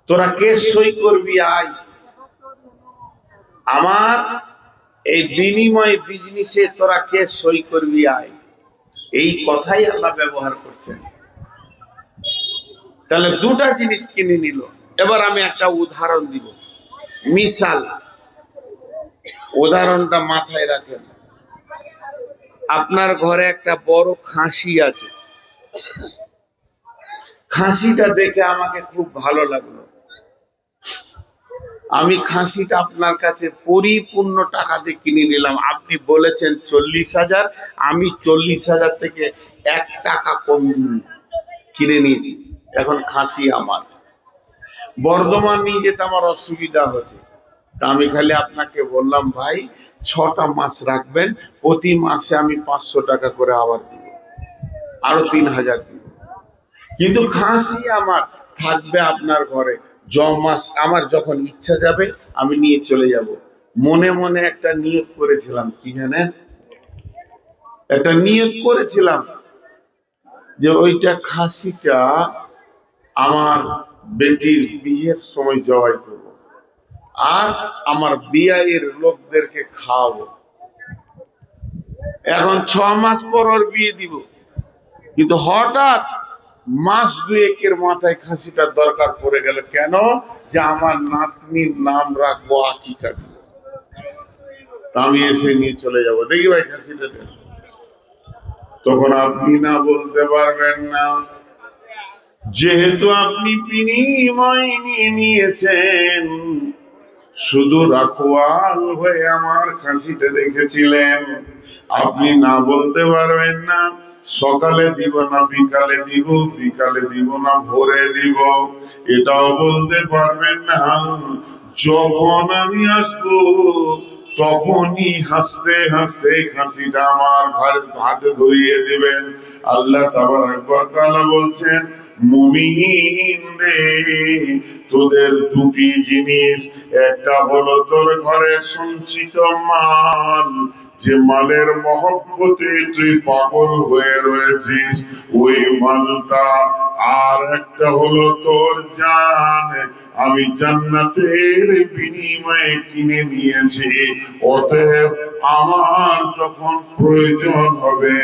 তোরা কে সই করবি আয়, আমার এই বিনিময় বিজনেসে তোরা কে সই করবি আয়। এই কথাই আল্লাহ ব্যবহার করছেন। তাহলে দুটা জিনিস কিনে নিল। এবার আমি একটা উদাহরণ দিব, মিসাল। উদাহরণটা মাথায় রাখেন। আপনার ঘরে একটা বড় খাসি আছে, খাসিটা দেখে আমাকে খুব ভালো লাগলো। আমি খাসিটা আপনার কাছে পরিপূর্ণ টাকা দিয়ে কিনে নিলাম। আপনি বলেছেন 40,000, আমি 40,000 থেকে 1 টাকা কম কিনে নিয়েছি। এখন খাসি আমার। বর্ধমান নিয়ে যেতে আমার অসুবিধা হচ্ছে, তা আমি খালি আপনাকে বললাম, ভাই 6টা মাস রাখবেন, প্রতি মাসে আমি 500 টাকা করে আবার দিব, আরো 3,000 দিব। কিন্তু খাসি আমার থাকবে আপনার ঘরে, মাস আমার যখন ইচ্ছা যাবে আমি নিয়ে চলে যাব। মনে মনে একটা নিয়ত করেছিলাম, কি জানেন, একটা নিয়ত করেছিলাম যে ওইটা খাসিটা আমার বেটির বিয়ের সময় জবাই করব, আর আমার বিয়ের লোকদেরকে খাওয়াবো। এখন 6 মাস পর ওর বিয়ে দিব, কিন্তু হঠাৎ মাস 2-1 মাথায় খাসিটার দরকার পড়ে গেল। কেন? যে আমার নাতনির নাম রাখবো আকিকা দিব। আমি এসে নিয়ে চলে যাব, দেখি ভাই খাসিটা দেন। তখন আপনি না বলতে পারবেন না, যেহেতু আপনি বিনিময় নিয়ে নিয়েছেন, শুধু রাখোয়াল হয়ে আমার খাসিটা রেখেছিলেন। আপনি না বলতে পারবেন না, সকালে দিব না বিকালে দিব, বিকালে দিব না ভোরে দিব, এটাও বলতে পারবেন না। যখন আমি আসবো তখনই হাসতে হাসতে খাসিটা আমার ঘরে হাতে ধরিয়ে দিবেন। আল্লাহ তাবারক ওয়া তাআলা বলছেন, মুমিন রে, তোদের দুটি জিনিস, একটা হলো তোর ঘরে সঞ্চিত মাল, যে মালের মহব্বতে তুই পাগল হয়ে রয়েছিস, ওই মালটা। আর একটা হলো তোর জান, আমি জান্নাতের বিনিময়ে কিনে নিয়েছি। অতএব আমার যখন প্রয়োজন হবে,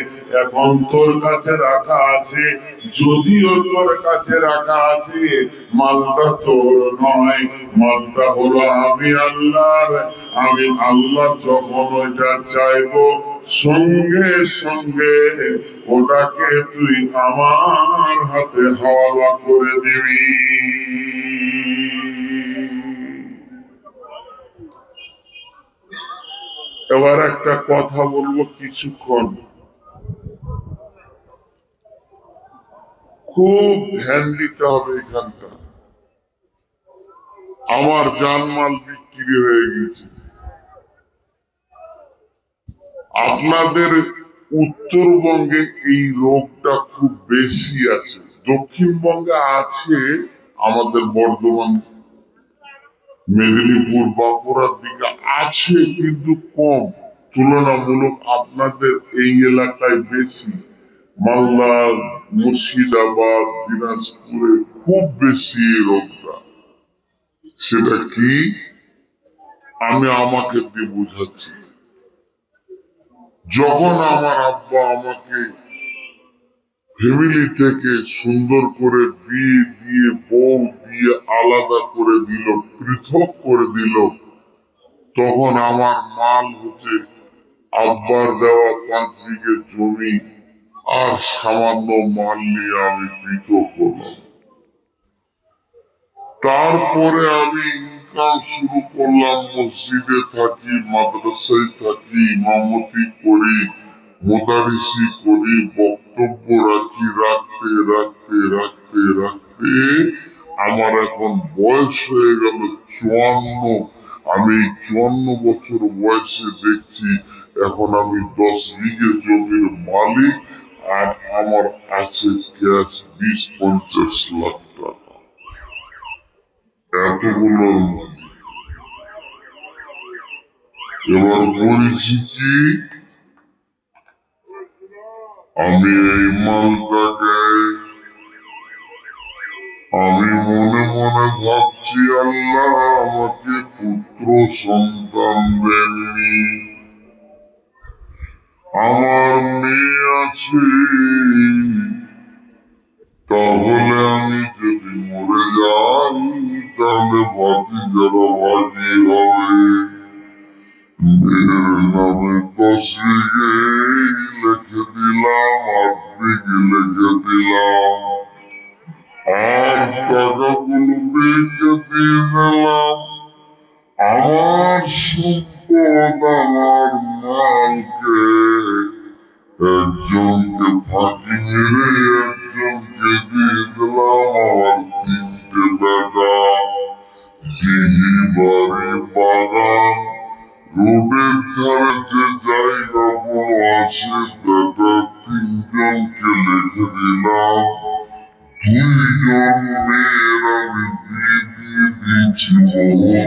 এখন তোর কাছে রাখা আছে, যদিও তোর কাছে রাখা আছে, মালটা তোর নয়, মালটা হলো আমি আল্লাহর। আমি আল্লাহ যখন ওইটা চাইবো, সঙ্গে সঙ্গে ওটাকে তুই আমার হাতে হাওয়ালা করে দিবি। এবার একটা কথা বলবো কিছুক্ষণ, খুব ধ্যান দিতে হবে এখানটা। আমার জানমাল বিক্রি হয়ে গেছে। আপনাদের উত্তরবঙ্গে এই রোগটা খুব বেশি আছে, দক্ষিণবঙ্গে আছে, আমাদের বর্ধমান, মেদিনীপুর, বাঁকুড়ার দিকে আছে, কিন্তু কম তুলনামূলক। আপনাদের এই এলাকায় বেশি, মালদা, মুর্শিদাবাদ, দিনাজপুরে খুব বেশি এই রোগটা। সেটা কি আমি আমাকে দিয়ে বুঝাচ্ছি। যখন আমার আব্বা আমাকে ফ্যামিলি থেকে সুন্দর করে বিয়ে দিয়ে, বউ দিয়ে আলাদা করে দিল, পৃথক করে দিল, তখন আমার মাল হচ্ছে আব্বার দেওয়া 5 বিঘে জমি আর সামান্য মাল নিয়ে আমি পৃথক হলাম। তারপরে আমি ইনকাম শুরু করলাম, মসজিদে থাকি, মাদ্রাসায় থাকি, ইমামতি করি, মোদারিসি করি, বক্তব্য রাখি, রাখতে রাখতে রাখতে রাখতে আমার এখন বয়স হয়ে গেল 54। আমি 54 বছর বয়সে দেখছি এখন আমি 10 বিঘে জমির মালিক, আর আমার আছে ক্যাশ 20-50 লাখ টাকা। এতগুলো এবার বলছি কি, আমি এই মালটাকে আমি মনে মনে ভাবছি আল্লাহ আমাকে পুত্র সন্তান দেননি, আমার মেয়ে আছে, তাহলে আমি যদি মরে যাই তাহলে ভাতিজারা ভাগি হবে। মেয়ের নামে তসবিগে লিখে দিলাম, আটবিগে লিখে দিলাম, আর টাকাগুলো বেঁকে দিয়ে দিলাম। আমার সম্পদ, আমার মালকে একজনকে ফাঁকি মেরে একজনকে দিয়ে দিলাম। আমার তিনটে বেটা, দিঘি বাড়ি বাগান, রোডের ধারে যে জায়গাগুলো আছে বেটা তিনজনকে লিখে দিলাম। দুইজন মেয়ের আমি বিয়ে দিয়ে দিয়েছি বহুদূর,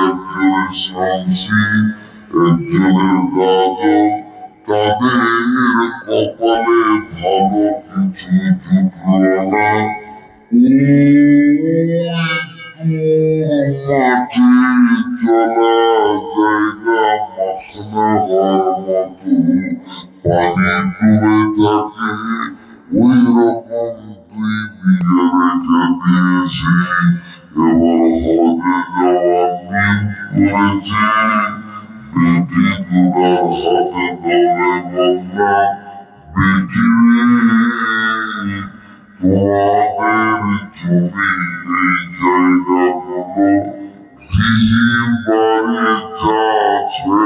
একজনের শামসি, একজনের গাজল। তাদের কপালে ভালো কিছু জুটল না। মাঠে চলা জায়গা মাখনা হওয়ার মতো পানি ডুবে থাকে, ওই রকম 2 বিঘে রেখে দিয়েছি। এবার হজে যাওয়ার নিয়ত করেছি। বেটি দুটার হাতে ধরে বললাম, বেটি রে, তোমাদের জমি এই জায়গাগুলো দিঘি বাড়ি যা আছে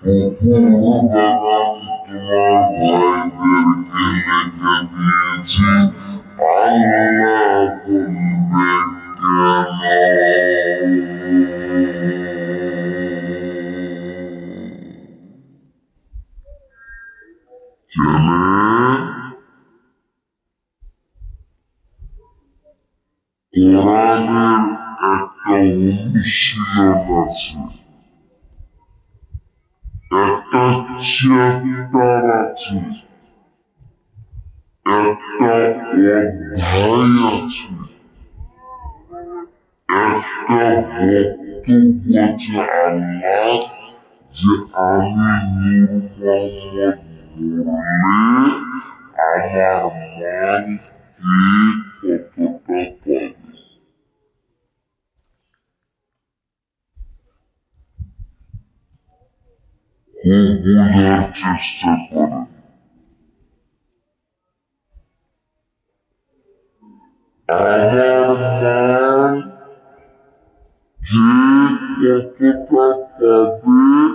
পুকুর বাগান তোমার ভাইদেরকে লিখে দিয়েছি। আল্লাহ বলবে কেন? কোরআনের একটা অনুশীলন আছে, একটা চ্যাপ্টার আছে, একটা অধ্যায় আছে, একটা বক্তব্য আছে আল্লাহ, যে আমি নূর মোহাম্মদ বললে আমার মান কে কতটা পাবে। খুব বোঝার চেষ্টা করেন। আমার মান যে কতটা পাবে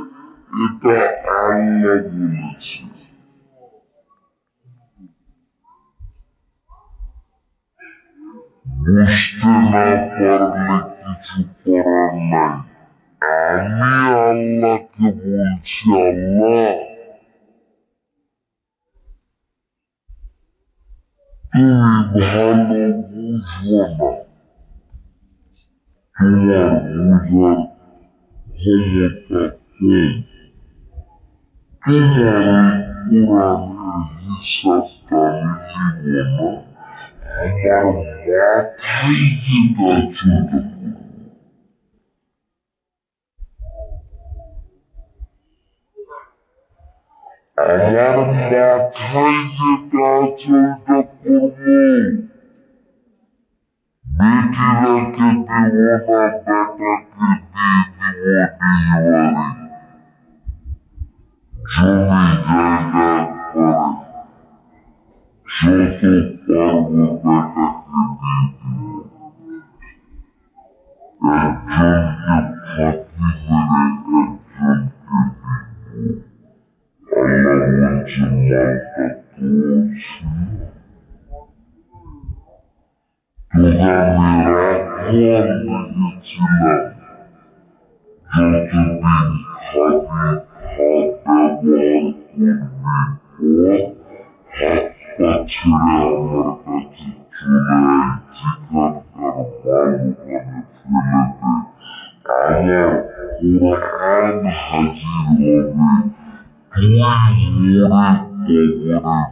এটা আল্লাহ বলেছে। বুঝতে না পারলে কিছু করার নাই। আমি আল্লাহকে বলছি, আল্লাহ তুমি ভালো বুঝো না, তোমার বুঝার ক্ষমতা কম। তোমার কোরআনের হিসাবটা আমি দিব না, আমার মাথায় যেটা চিন্তা করো। আমার মাথায় যেটা আছে ওইটা করবো। বেটিরাকে দেব না, বেটাকে দিয়ে দিব ডিহিবাড়ি, জমি জায়গা করে যত পারবো বেটাকে দিয়ে দিব। একজনকে ফাঁকি মেরে একজনকে দিব। আল্লাহ বলছেন মালটা তোর ছিল, তোকে আমি রাখবার লেগেছিলাম, যতদিন খাবি খা, ব্যবহার করবি কর, হাত পা ছেড়ে আমার কাছে চলে আয়, যেখানকার মাল ওখানে ফেলে দে। আমার কোরআন হাজির হবে, তুই মরে কবরে ঢুকবি, আর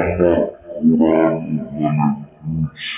আমার কোরআন ওখানে পৌঁছে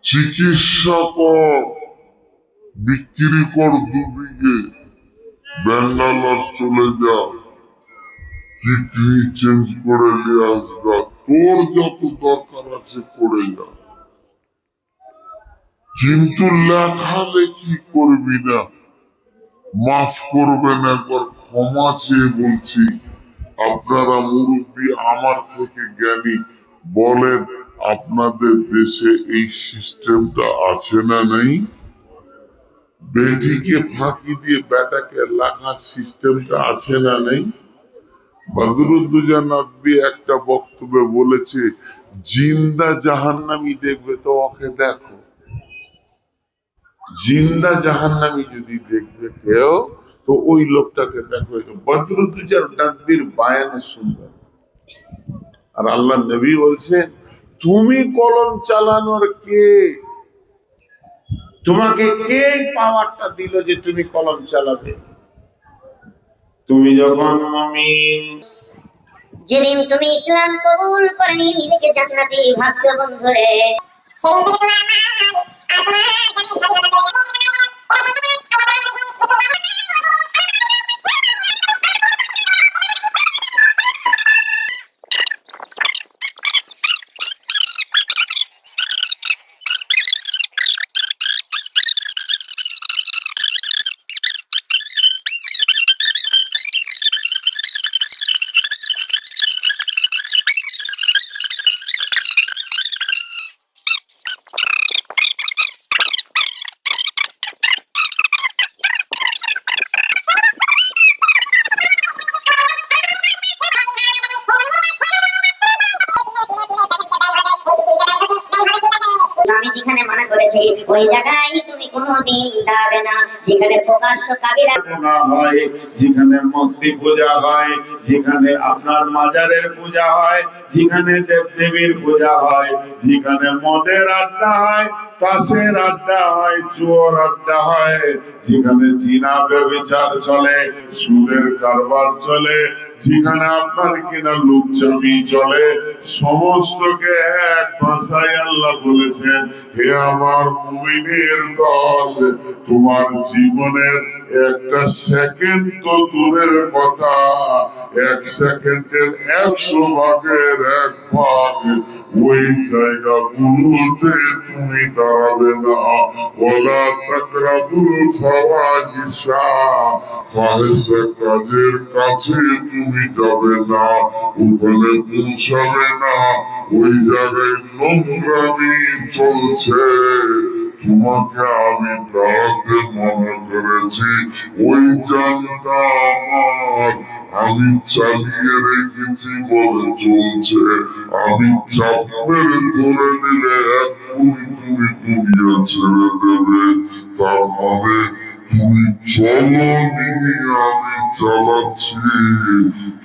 চিকিৎসা কর, বিক্রি কর 2 বিঘে, ব্যাঙ্গালোর চলে যা, কিডনি চেঞ্জ করে নিয়ে আসবা, তোর যত দরকার আছে করে যা, কিন্তু লেখালেখি করবি না। মাফ করবেন, একবার ক্ষমা চেয়ে বলছি, আপনারা মুরব্বী, আমার থেকে জ্ঞানী, বলেন আপনাদের দেশে এই সিস্টেমটা আছে না নেই? বেটিকে ফাঁকি দিয়ে বেটাকে লেখার সিস্টেমটা আছে না নেই? বদরুদ্দোজা নদভী একটা বক্তব্যে বলেছে, জিন্দা জাহান্নামী দেখবে তো ওকে দেখো, জিন্দা জাহান্নামী যদি দেখবে কেউ তো ওই লোকটাকে দেখো। বদরুদ্দোজা নদভীর বায়ানে শুনবে। আর আল্লাহ নবী বলছে, তুমি কলম চালানোর কে? তোমাকে কে পাওয়ারটা দিল যে তুমি কলম চালাবে? তুমি যখন মুমিন, যেদিন তুমি ইসলাম কবুল করে নিয়ে নিজেকে জান্নাতি ভাবছো বন্ধুরে, সেদিন থেকে তোমার মাল আর তোমার জানের স্বাধীনতা চলে গেছে। আমি যেখানে মানা করেছি ওই জায়গায় তুমি কোনোদিন দাঁড়াবে না, যেখানে প্রকাশ্য কাবিরা গোনা হয়, যেখানে মূর্তি পূজা হয়, যেখানে আপনার মাজারের পূজা হয়, যেখানে দেবদেবীর পূজা হয়, যেখানে মদের আড্ডা হয়, তাসের আড্ডা হয়, জুয়ার আড্ডা হয়, যেখানে জিনা ব্যভিচার চলে, সুদের কারবার চলে, যেখানে আপনার কিনা লুচ্চামি চলে, সমস্তকে এক ভাষায় আল্লাহ বলেছেন, হে আমার মুমিনের দল, তোমার জীবনের একটা সেকেন্ড তো দূরের কথা, এক সেকেন্ডের 100 ভাগের 1 ভাগ ওই জায়গাগুলোতে তুমি দাঁড়াবে না। ওলা তাকরাবুল ফাওয়াহিশা, ফাহিশা কাজের কাছে তুমি যাবে না, ওখানে পৌঁছাবে না, ওই জায়গায় নোংরামি চলছে, তোমাকে আমি দাঁড়াতে মনে করেছি, ওই জানটা আমার আমি চালিয়ে রেখেছি বলে চলছে, আমি চাপ মেরে ধরে নিলে এক্ষুনি তুমি দুনিয়া ছেড়ে দেবে, তার মানে তুমি চলো নি, আমি চালাচ্ছি,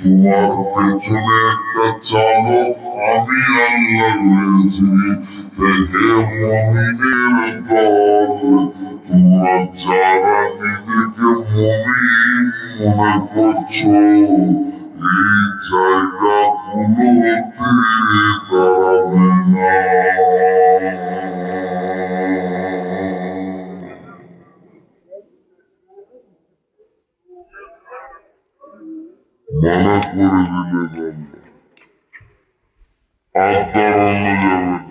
তোমার পেছনে একটা চালক আমি আল্লাহ রয়েছি। হে মুমিনের দল, তোমরা যারা নিজেকে মুমিন মনে করছো, এই জায়গাগুলোতে দাঁড়াবে না। মানা করে দিলে আর দাঁড়ানো যাবে না।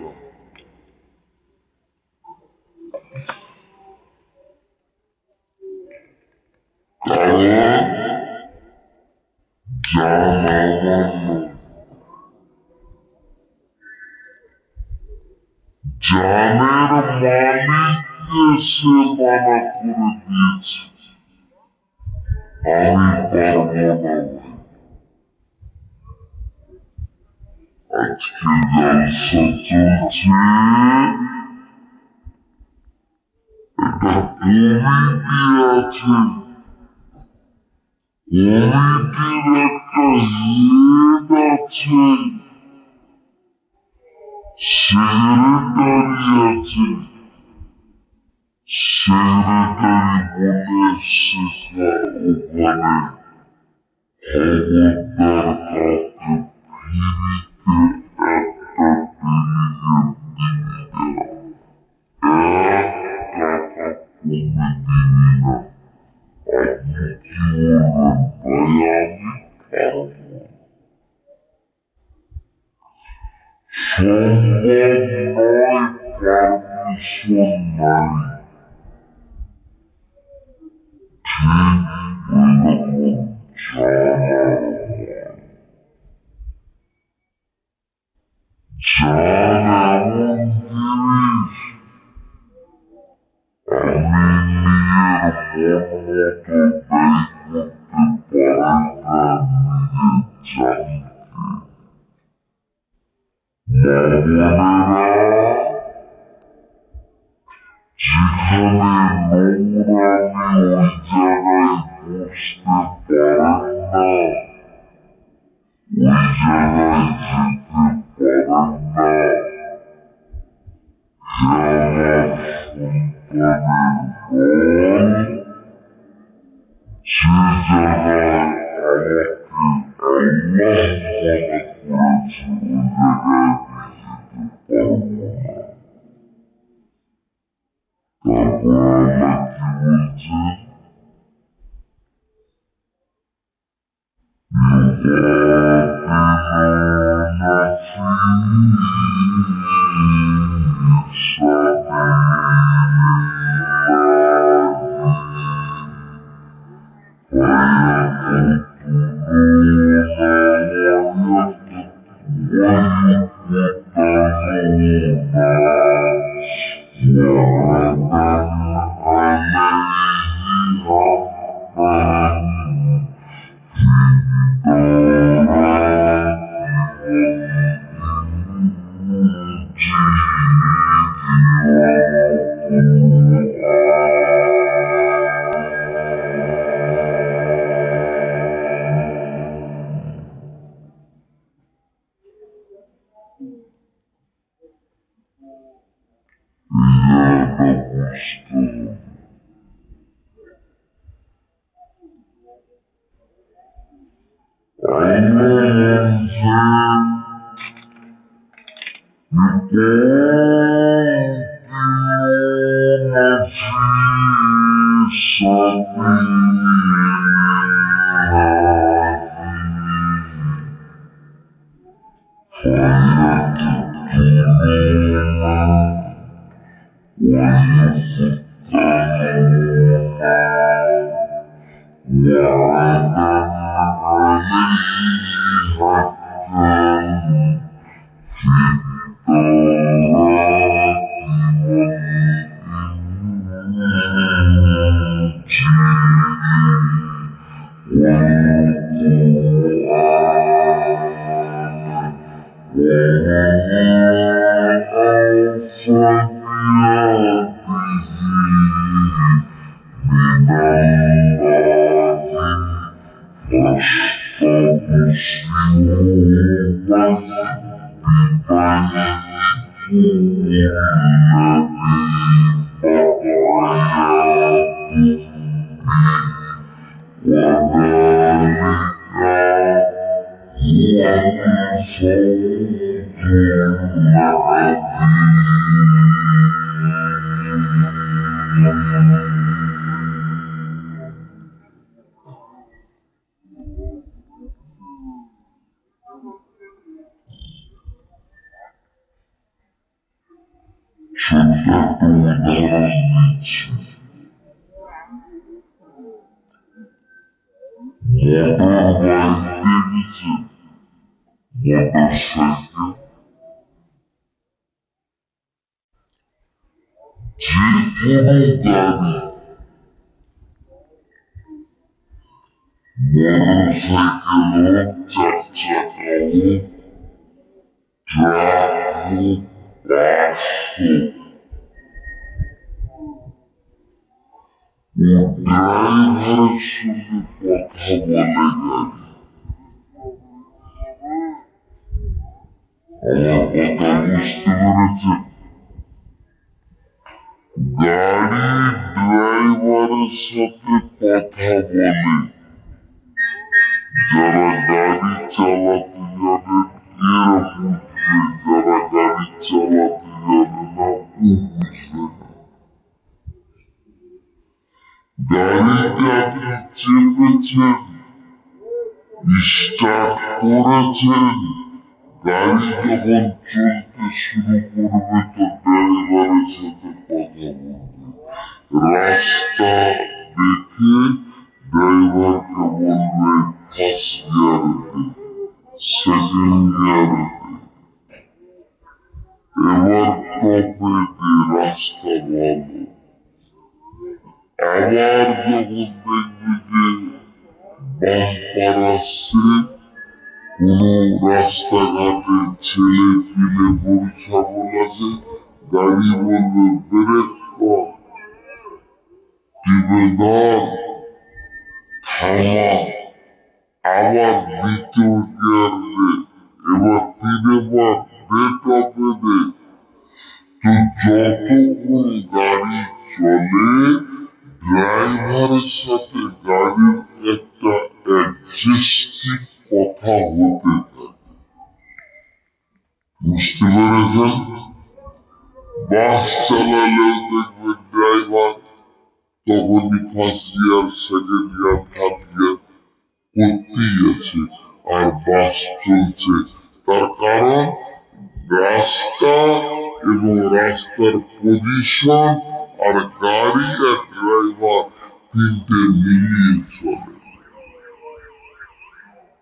কারণ জান আমার নয়, জানের মালিককে সে মানা করে দিয়েছে, আমি পারবো না ভাই। আজকে জলসা চলছে, একটা কমিটি আছে, কমিটির একটা হেড আছে, সেক্রেটারি আছে, সেক্রেটারি বলে শেখা ওখানে খবরদার কাউকে ফিরিতে একটা টেলিগ্রাম দিবি না, 1 টাকা কমে দিবি না। আপনি কি বলবেন ভাই? আমি পারবো, সম্ভব নয়, পারমিশন নাই, ঠিক ওইরকম জান এমন জিনিস, আমি নিজের মন মতো ব্যয় করতে পারি না নিজের জানকে। মা বোনেরা, যেখানে নোংরামি ওই জায়গায় বসতে পারেন না, ওই জায়গায় যেতে পারেন না। হে আমার সন্তানের দল, যে জায়গায়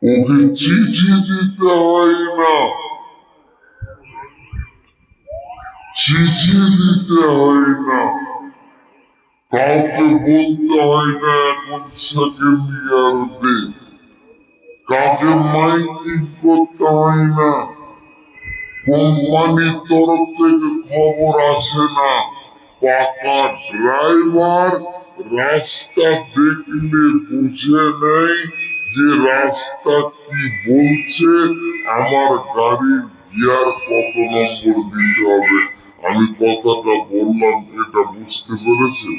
ওকে চিঠি দিতে হয় না, চিঠি দিতে হয় না, কাউকে বলতে হয় না এখন সেকেন্ড ইয়ারতে, কাউকে মাইকিং করতে হয় না, কোম্পানির তরফ থেকে খবর আসে না, পাকা ড্রাইভার রাস্তা দেখলে বুঝে নেয় যে রাস্তা কি বলছে, আমার গাড়ির গিয়ার কত নম্বর দিতে হবে। আমি কথাটা বললাম, এটা বুঝতে পেরেছে?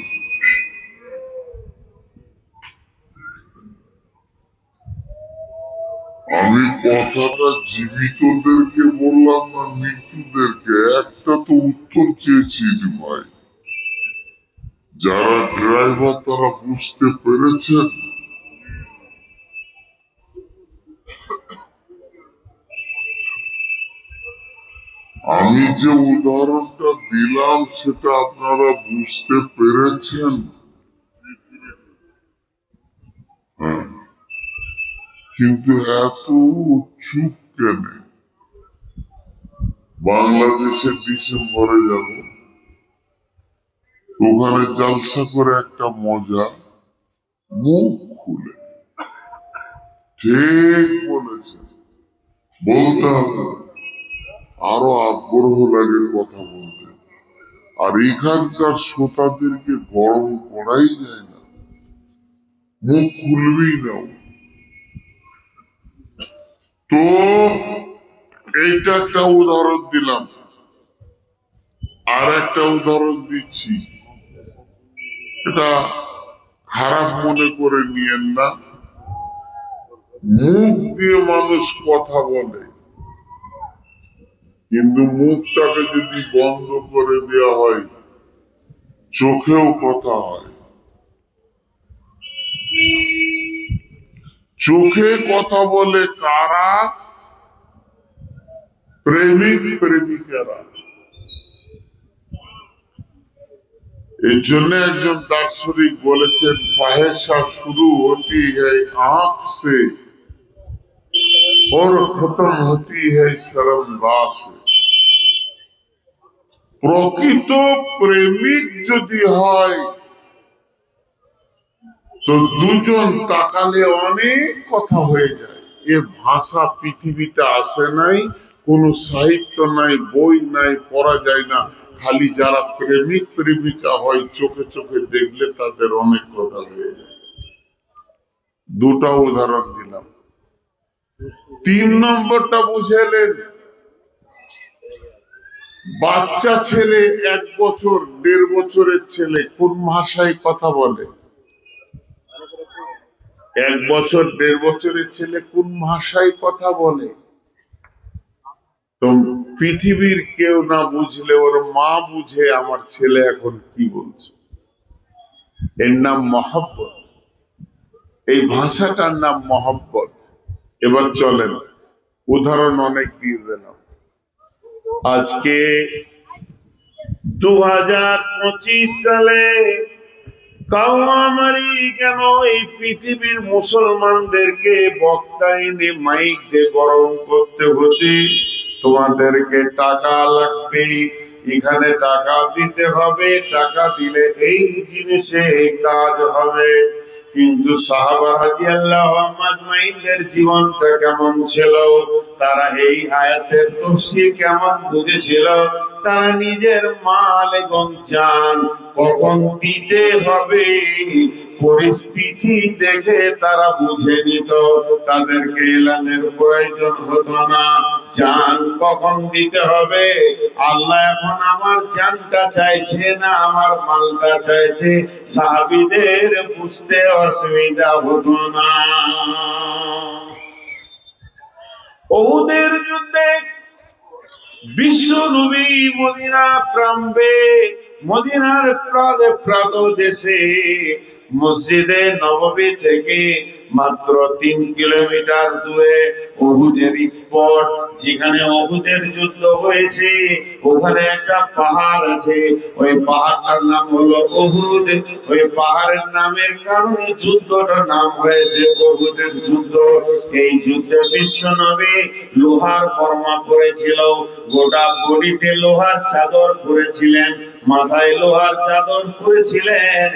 আমি কথাটা জীবিতদেরকে বললাম না মৃত্যুদেরকে? একটা তো উত্তর চেয়েছি ভাই। যারা ড্রাইভার তারা বুঝতে পেরেছেন? আমি যে উদাহরণটা দিলাম সেটা আপনারা বুঝতে পেরেছেন? হ্যাঁ, কিন্তু এত চুপ কেন? বাংলাদেশে ডিসেম্বরে যাব, ওখানে জলসা করে একটা মজা, মুখ খুলে। ঠিক বলেছেন, বলতে হবে, আরো আগ্রহ লাগে কথা বলতে। আর এখানকার শ্রোতাদেরকে গরম করাই যায় না, মুখ খুলবেই না। তো এইটা একটা উদাহরণ দিলাম, আর একটা উদাহরণ দিচ্ছি, এটা খারাপ মনে করে নিয়েন না। মুখ দিয়ে মানুষ কথা বলে, কিন্তু মুখটাকে যদি বন্ধ করে দেওয়া হয়, চোখেও কথা হয়। চোখে কথা বলে কারা? প্রেমিক প্রেমিকারা। এই জন্য একজন দার্শনিক বলেছেন, ফাহেসা শুরু হতি হ্যায় আঁখ সে और खत्म होती है शर्मगाह से। প্রকৃত প্রেমিক যদি হয় তো দুজন তাকালে অনেক কথা হয়ে যায়। এ ভাষা পৃথিবীতে আসে নাই, কোন সাহিত্য নাই, বই নাই, পড়া যায় না। খালি যারা প্রেমিক প্রেমিকা হয় চোখে চোখে দেখলে তাদের অনেক কথা হয়ে যায়। দুটা উদাহরণ দিলাম। 3 নম্বরটা বুঝেলেন? বাচ্চা ছেলে 1 বছর 1.5 বছরের ছেলে কোন ভাষায় কথা বলে? 1 বছর 1.5 বছরের ছেলে কোন ভাষায় কথা বলে? তো পৃথিবীর কেউ না বুঝলে ওর মা বুঝে আমার ছেলে এখন কি বলছে। এর নাম মহব্বত, এই ভাষাটার নাম মহব্বত। এবার চলেন, উদাহরণ অনেক দিয়ে দিলাম। আজকে 2025 সালে কাউয়ামারি কেন এই পৃথিবীর মুসলমানদেরকে বক্তা এনে মাইক দিয়ে গরম করতে হচ্ছে? তোমাদেরকে টাকা লাগবে, এখানে টাকা দিতে হবে, টাকা দিলে এই জিনিসে কাজ হবে। কিন্তু সাহাবা রাদিয়াল্লাহু আজমাইনদের জীবনটা কেমন ছিল? তারা এই আয়াতের তাফসীর কেমন বুঝেছিল? তারা নিজের মাল এবং জান কখন দিতে হবে পরিস্থিতি দেখে তারা বুঝে নিত। তাদেরকে এলানের প্রয়োজন হতো না, জান কখন দিতে হবে। আল্লাহ এখন আমার জানটা চাইছে না আমার মালটা চাইছে, সাহাবীদের বুঝতে অসুবিধা হতো না। উহুদের যুদ্ধে বিশ্ব নবী মদিনা প্রাম্বে, মদিনার প্রাদদেশে মসজিদে নববী থেকে মাত্র 3 কিলোমিটার দূরে উহুদের স্পট, যেখানে উহুদের যুদ্ধ হয়েছে, ওখানে একটা পাহাড় আছে, ওই পাহাড়টার নাম হলো উহুদ। ওই পাহাড়ের নামের কারণে যুদ্ধটার নাম হয়েছে উহুদের যুদ্ধ। এই যুদ্ধে বিশ্বনবী লোহার বর্মা করেছিল, গোটা বডিতে লোহার চাদর পরেছিলেন, মাথায় লোহার চাদর পরেছিলেন।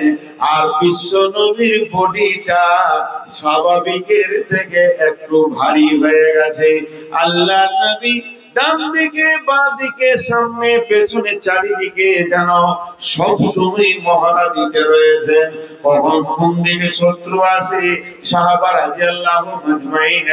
আর বিশ্বনবীর বডিটা স্বাভাবিকের থেকে একটু ভারী হয়ে গেছে। আল্লাহ নবী ডান দিকে বাঁ দিকে সামনে পেছনে চারিদিকে যেন সবসময় মহড়া দিতে রয়েছেন, কখন কোন দিকে শত্রু আসে। সাহাবা রাদিয়াল্লাহু আজমাইন